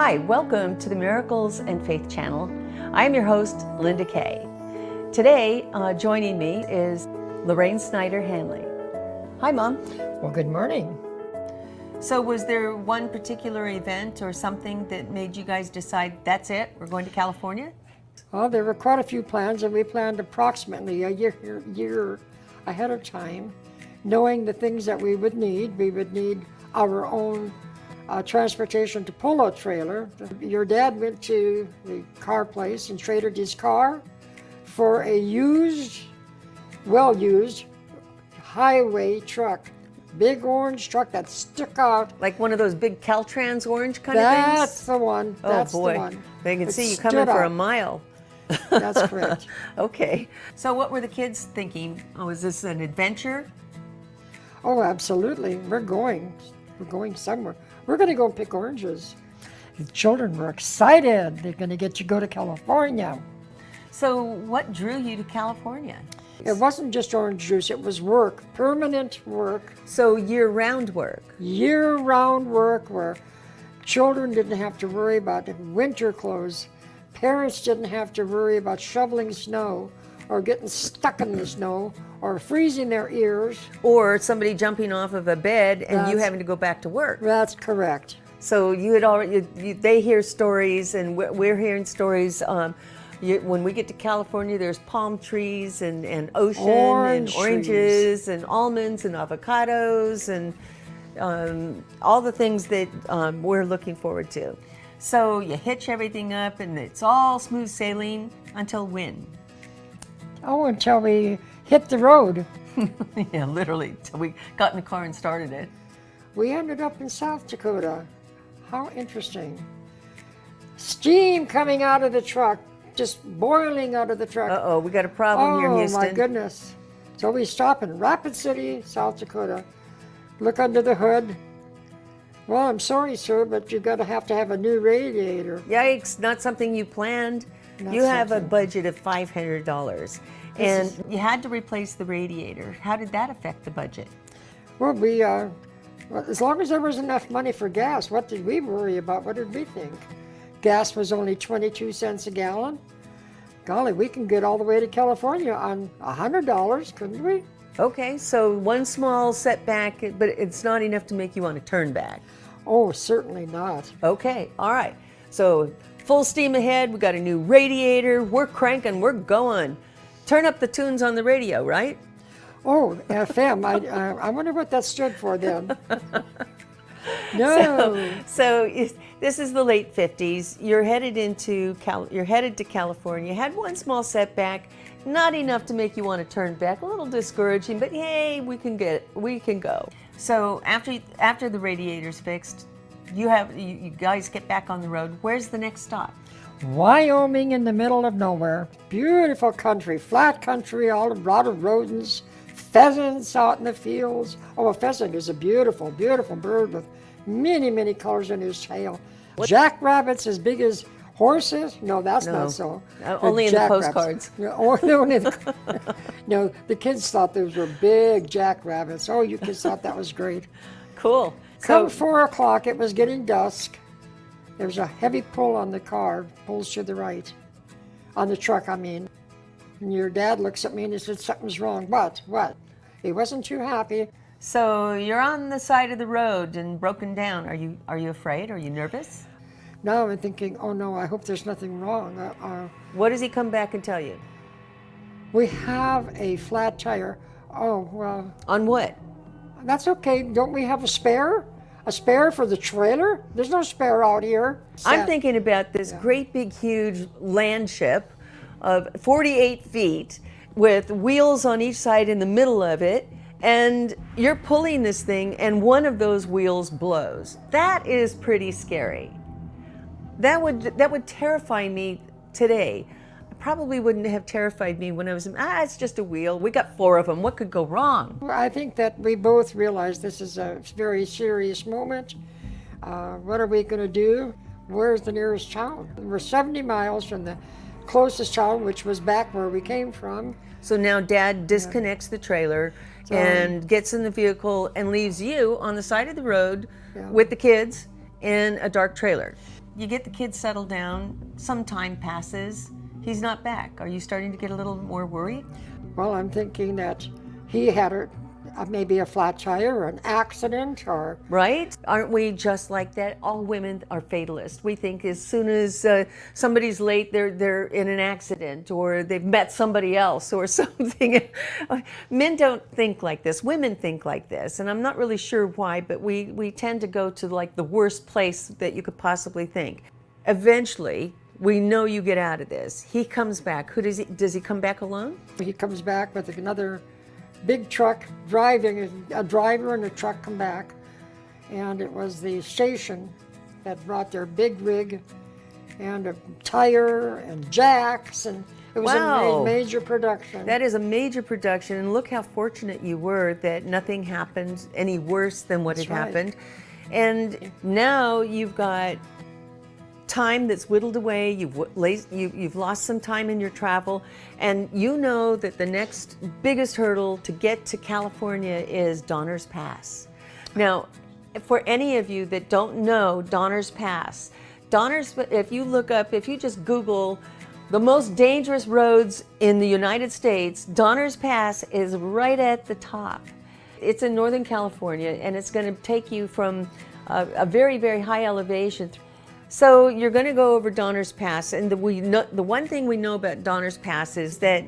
Hi, welcome to the Miracles and Faith channel. I am your host, Linda Kay. Today, joining me is Lorraine Snider-Hanley. Hi, Mom. Well, good morning. So was there one particular event or something that made you guys decide, that's it, we're going to California? Well, there were quite a few plans, and we planned approximately a year ahead of time, knowing the things that we would need. We would need our own transportation to pull a trailer. Your dad went to the car place and traded his car for a used, well-used highway truck. Big orange truck that stuck out. Like one of those big Caltrans orange kind of things? That's the one. That's oh boy, the one. They can It see you stood coming for a out. mile. That's correct. Okay. So what were the kids thinking? Oh, is this an adventure? Oh, absolutely. We're going somewhere. We're going to go pick oranges. The children were excited. They're going to get to go to California. So what drew you to California? It wasn't just orange juice, it was work, permanent work. So year-round work? Year-round work where children didn't have to worry about winter clothes. Parents didn't have to worry about shoveling snow or getting stuck in the snow or freezing their ears. Or somebody jumping off of a bed and you having to go back to work. That's correct. So you had already, they hear stories and we're hearing stories. When we get to California, there's palm trees and ocean and oranges and almonds and avocados and all the things that we're looking forward to. So you hitch everything up and it's all smooth sailing until when? Oh, until we hit the road. Yeah, literally, till we got in the car and started it. We ended up in South Dakota. How interesting. Steam coming out of the truck, just boiling out of the truck. Uh-oh, we got a problem here, Houston. Oh, my goodness. So we stop in Rapid City, South Dakota, look under the hood. Well, I'm sorry, sir, but you're going to have a new radiator. Yikes, not something you planned. Not you have a something. budget of $500 and you had to replace the radiator. How did that affect the budget? Well, as long as there was enough money for gas, what did we worry about? What did we think? Gas was only 22 cents a gallon. Golly, we can get all the way to California on $100, couldn't we? Okay, so one small setback, but it's not enough to make you want to turn back. Oh, certainly not. Okay, all right. So full steam ahead, we got a new radiator, we're cranking, we're going. Turn up the tunes on the radio, right? Oh, FM. I wonder what that stood for then. No. So this is the late 50s. You're headed to California. You had one small setback, not enough to make you want to turn back. A little discouraging, but hey, we can go. So after the radiator's fixed, you guys get back on the road. Where's the next stop? Wyoming in the middle of nowhere. Beautiful country, flat country, all a lot of rodents, pheasants out in the fields. Oh, a pheasant is a beautiful, beautiful bird with many, many colors in his tail. Jackrabbits as big as horses? No, that's not so. Only in the postcards. No, the kids thought those were big jackrabbits. Oh, you kids thought that was great. Cool. Come 4 o'clock, it was getting dusk. There was a heavy pull on the car, pulls to the right. On the truck, I mean. And your dad looks at me and he said, something's wrong. What? He wasn't too happy. So you're on the side of the road and broken down. Are you afraid? Are you nervous? Now I'm thinking, oh no, I hope there's nothing wrong. What does he come back and tell you? We have a flat tire. Oh, well. On what? That's okay. Don't we have a spare? A spare for the trailer? There's no spare out here. I'm thinking about this great big huge land ship of 48 feet with wheels on each side in the middle of it, and you're pulling this thing and one of those wheels blows. That is pretty scary. That would terrify me today. Probably wouldn't have terrified me when I was, it's just a wheel. We got 4 of them. What could go wrong? Well, I think that we both realize this is a very serious moment. What are we going to do? Where's the nearest town? We're 70 miles from the closest town, which was back where we came from. So now Dad disconnects the trailer and gets in the vehicle and leaves you on the side of the road with the kids in a dark trailer. You get the kids settled down. Some time passes. He's not back. Are you starting to get a little more worried? Well, I'm thinking that he had maybe a flat tire or an accident or... Right? Aren't we just like that? All women are fatalists. We think as soon as somebody's late, they're in an accident or they've met somebody else or something. Men don't think like this. Women think like this. And I'm not really sure why, but we tend to go to like the worst place that you could possibly think. Eventually, we know you get out of this. He comes back. Does he come back alone? He comes back with another big truck driving. A driver and a truck come back. And it was the station that brought their big rig and a tire and jacks. And it was a major production. That is a major production. And look how fortunate you were that nothing happened any worse than what had happened. And now you've got time that's whittled away, you've lost some time in your travel, and you know that the next biggest hurdle to get to California is Donner's Pass. Now, for any of you that don't know Donner's Pass, if you just Google the most dangerous roads in the United States, Donner's Pass is right at the top. It's in Northern California, and it's going to take you from a very, very high elevation. So you're going to go over Donner's Pass, and the one thing we know about Donner's Pass is that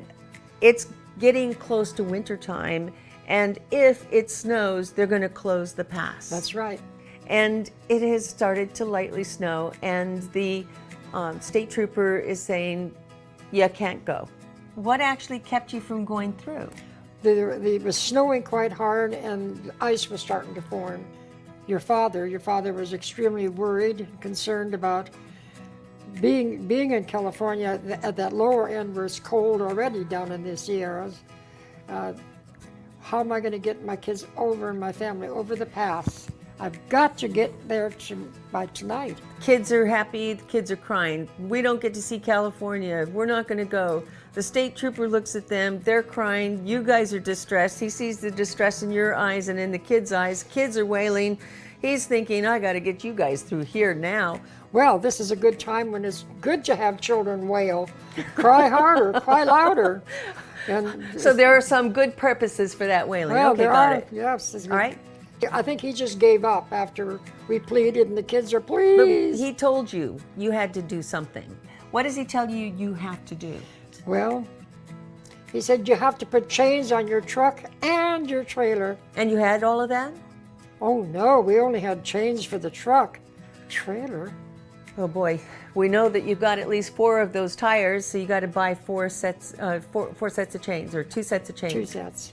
it's getting close to wintertime, and if it snows, they're going to close the pass. That's right. And it has started to lightly snow, and the state trooper is saying, you can't go. What actually kept you from going through? It was snowing quite hard, and ice was starting to form. Your father was extremely worried and concerned about being in California at that lower end where it's cold already down in the Sierras. How am I going to get my kids over and my family over the pass? I've got to get there by tonight. Kids are happy, the kids are crying. We don't get to see California. We're not going to go. The state trooper looks at them, they're crying, you guys are distressed. He sees the distress in your eyes and in the kids' eyes. Kids are wailing. He's thinking, I got to get you guys through here now. Well, this is a good time when it's good to have children wail. Cry harder, cry louder. And so there are some good purposes for that wailing. Well, okay, there got are, it. yes. All right. I think he just gave up after we pleaded and the kids are, please. But he told you had to do something. What does he tell you have to do? Well, he said you have to put chains on your truck and your trailer. And you had all of that? Oh no, we only had chains for the truck. Trailer? Oh boy, we know that you've got at least 4 of those tires, so you got to buy 4 sets of chains, or 2 sets of chains. 2 sets.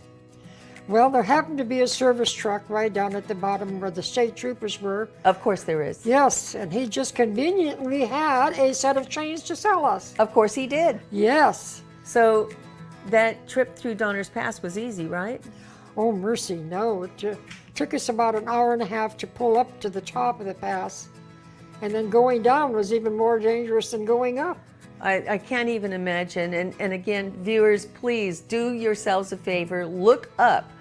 Well, there happened to be a service truck right down at the bottom where the state troopers were. Of course there is. Yes, and he just conveniently had a set of chains to sell us. Of course he did. Yes. So that trip through Donner's Pass was easy, right? Oh, mercy, no. It took us about an hour and a half to pull up to the top of the pass. And then going down was even more dangerous than going up. I can't even imagine. And again, viewers, please do yourselves a favor. Look up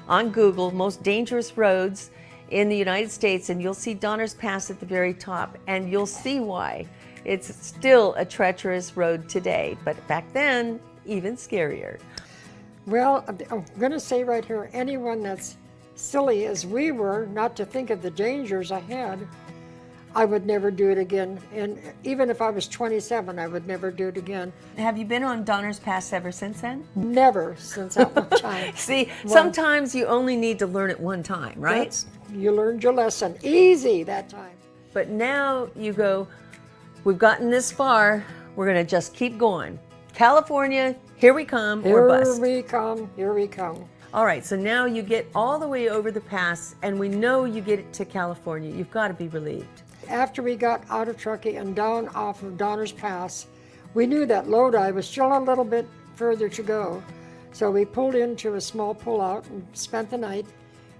on Google most dangerous roads in the United States, and you'll see Donner's Pass at the very top, and you'll see why. It's still a treacherous road today, but back then, even scarier. Well, I'm going to say right here, anyone that's silly as we were, not to think of the dangers ahead, I would never do it again. And even if I was 27, I would never do it again. Have you been on Donner's Pass ever since then? Never since that one time. See, sometimes you only need to learn it one time, right? You learned your lesson. Easy that time. But now you go, we've gotten this far, we're going to just keep going. California, here we come, or bust. Here we come, here we come. All right, so now you get all the way over the pass, and we know you get it to California. You've got to be relieved. After we got out of Truckee and down off of Donner's Pass, we knew that Lodi was still a little bit further to go. So we pulled into a small pullout and spent the night.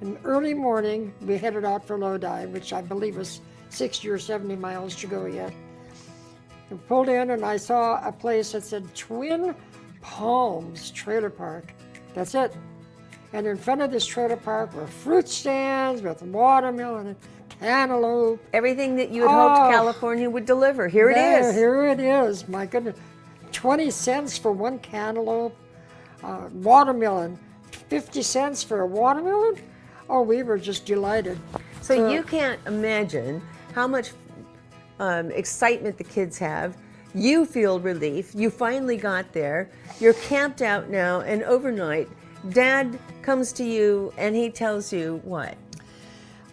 And early morning, we headed out for Lodi, which I believe was 60 or 70 miles to go yet. We pulled in and I saw a place that said Twin Palms Trailer Park. That's it. And in front of this trailer park were fruit stands with watermelon and cantaloupe. Everything that you had hoped California would deliver. Here it is. Here it is. My goodness. 20 cents for one cantaloupe. Watermelon. 50 cents for a watermelon? Oh, we were just delighted. So you can't imagine how much excitement the kids have. You feel relief. You finally got there. You're camped out now, and overnight, Dad comes to you and he tells you what?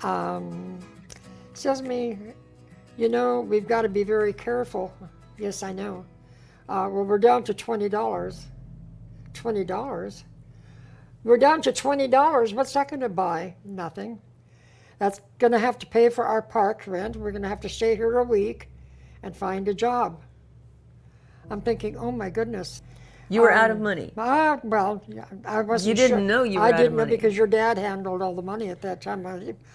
Tells me, you know, we've got to be very careful. Yes, I know. Well, we're down to $20. $20? We're down to $20. What's that going to buy? Nothing. That's going to have to pay for our park rent. We're going to have to stay here a week and find a job. I'm thinking, oh my goodness. You were out of money. Well, I wasn't You didn't know you were out of money. I didn't know because your dad handled all the money at that time.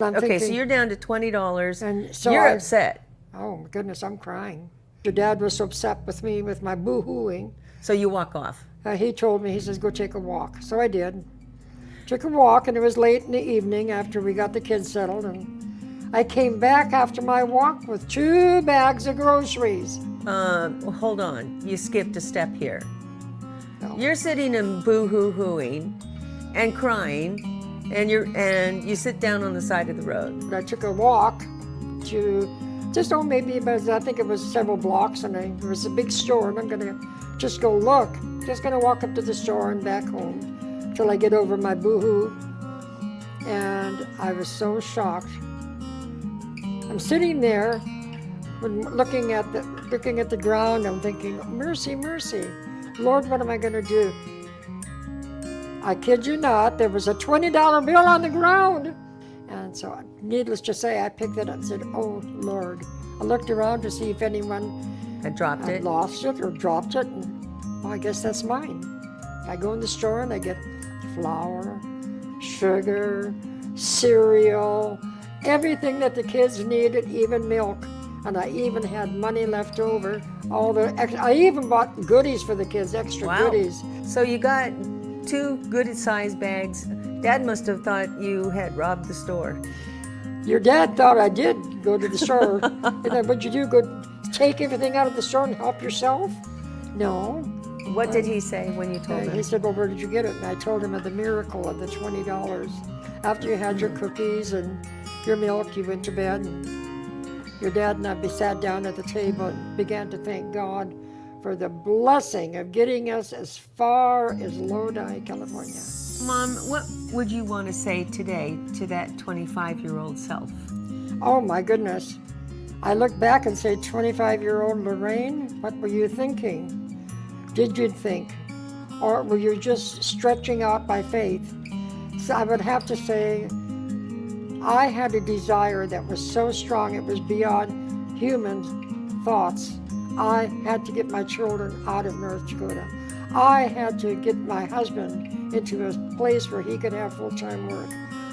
Okay, so you're down to $20, and so you're upset. Oh my goodness, I'm crying. Your dad was so upset with me with my boo-hooing. So you walk off. He told me, he says, go take a walk. So I did. Took a walk, and it was late in the evening after we got the kids settled, and I came back after my walk with 2 bags of groceries. Hold on, you skipped a step here. No. You're sitting and boo-hoo-hooing and crying, and you sit down on the side of the road. I took a walk to just maybe about, I think it was several blocks, and there was a big store, and I'm gonna just go look. Just gonna walk up to the store and back home till I get over my boo-hoo. And I was so shocked. I'm sitting there, looking at the ground. I'm thinking, mercy, mercy. Lord, what am I going to do? I kid you not, there was a $20 bill on the ground. And so, needless to say, I picked it up and said, oh, Lord. I looked around to see if anyone had dropped it, lost it, or dropped it. And, well, I guess that's mine. I go in the store and I get flour, sugar, cereal, everything that the kids needed, even milk. And I even had money left over. I even bought goodies for the kids, extra goodies. So you got 2 good-sized bags. Dad must have thought you had robbed the store. Your dad thought I did go to the store. And then what'd you do? Go take everything out of the store and help yourself? No. What did he say when you told him? He said, well, where did you get it? And I told him of the miracle of the $20. After you had your cookies and your milk, you went to bed. And your dad and I sat down at the table and began to thank God for the blessing of getting us as far as Lodi, California. Mom, what would you want to say today to that 25-year-old self? Oh my goodness. I look back and say, 25-year-old Lorraine, what were you thinking? Did you think? Or were you just stretching out by faith? So I would have to say, I had a desire that was so strong it was beyond human thoughts. I had to get my children out of North Dakota. I had to get my husband into a place where he could have full-time work.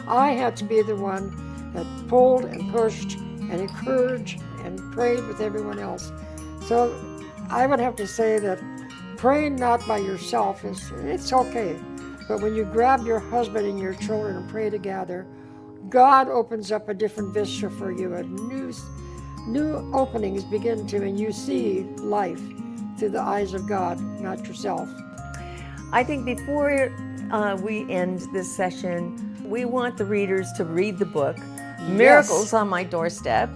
I had to be the one that pulled and pushed and encouraged and prayed with everyone else. So I would have to say that praying not by yourself it's okay. But when you grab your husband and your children and pray together, God opens up a different vista for you. A new openings begin to, and you see life through the eyes of God, not yourself. I think before we end this session, we want the readers to read the book, Miracles on My Doorstep.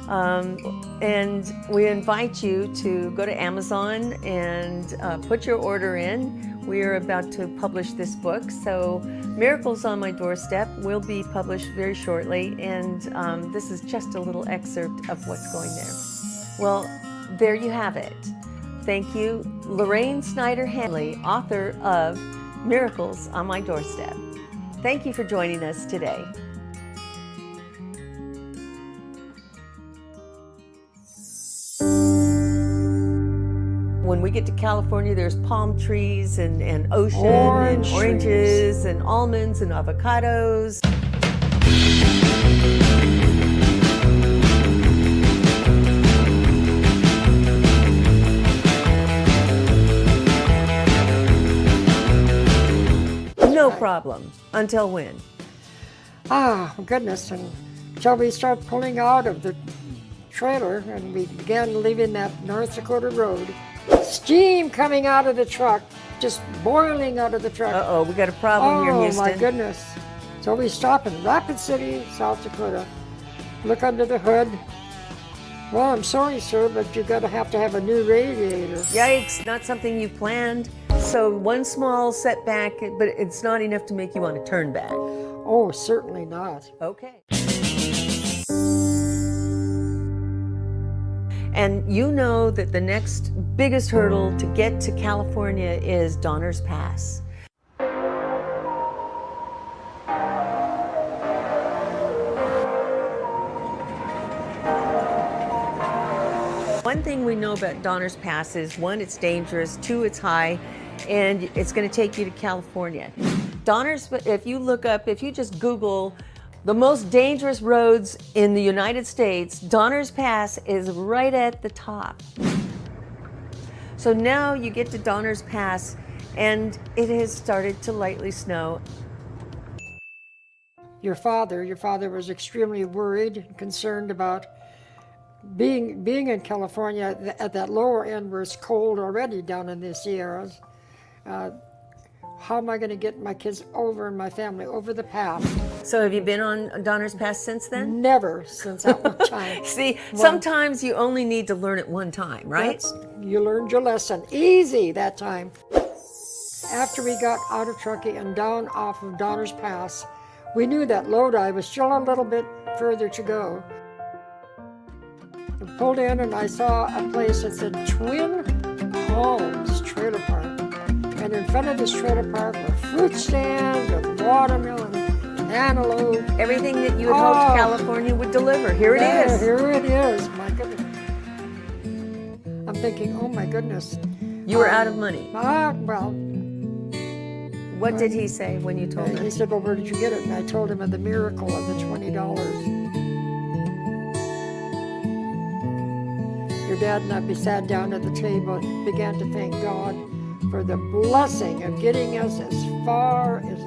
And we invite you to go to Amazon and put your order in. We are about to publish this book, so Miracles on My Doorstep will be published very shortly, and this is just a little excerpt of what's going there. Well, there you have it. Thank you, Lorraine Snider-Hanley, author of Miracles on My Doorstep. Thank you for joining us today. When we get to California, there's palm trees and ocean and oranges and almonds and avocados. No problem. Until when? Ah, goodness. Until we start pulling out of the trailer and we began leaving that North Dakota road. Steam coming out of the truck, just boiling out of the truck. Uh-oh, we got a problem here, Houston. Oh, my goodness. So we stop in Rapid City, South Dakota, look under the hood. Well, I'm sorry, sir, but you're going to have a new radiator. Yikes, not something you planned. So one small setback, but it's not enough to make you want to turn back. Oh, certainly not. Okay. And you know that the next biggest hurdle to get to California is Donner's Pass. One thing we know about Donner's Pass is, one, it's dangerous, two, it's high, and it's going to take you to California. Donner's, if you just Google the most dangerous roads in the United States, Donner's Pass is right at the top. So now you get to Donner's Pass and it has started to lightly snow. Your father was extremely worried and concerned about being in California at that lower end where it's cold already down in the Sierras. How am I going to get my kids over and my family over the pass? So have you been on Donner's Pass since then? Never since that one time. See, sometimes you only need to learn it one time, right? You learned your lesson. Easy that time. After we got out of Truckee and down off of Donner's Pass, we knew that Lodi was still a little bit further to go. We pulled in and I saw a place that said Twin Palms Trailer Park. And in front of this trailer park were fruit stands with watermelon, cantaloupe. Everything that you had hoped California would deliver. Here it is. Here it is. My goodness. I'm thinking, oh my goodness. You were out of money. Well. What did he say when you told him? He said, well, where did you get it? And I told him of the miracle of the $20. Your dad and I sat down at the table and began to thank God for the blessing of getting us as far as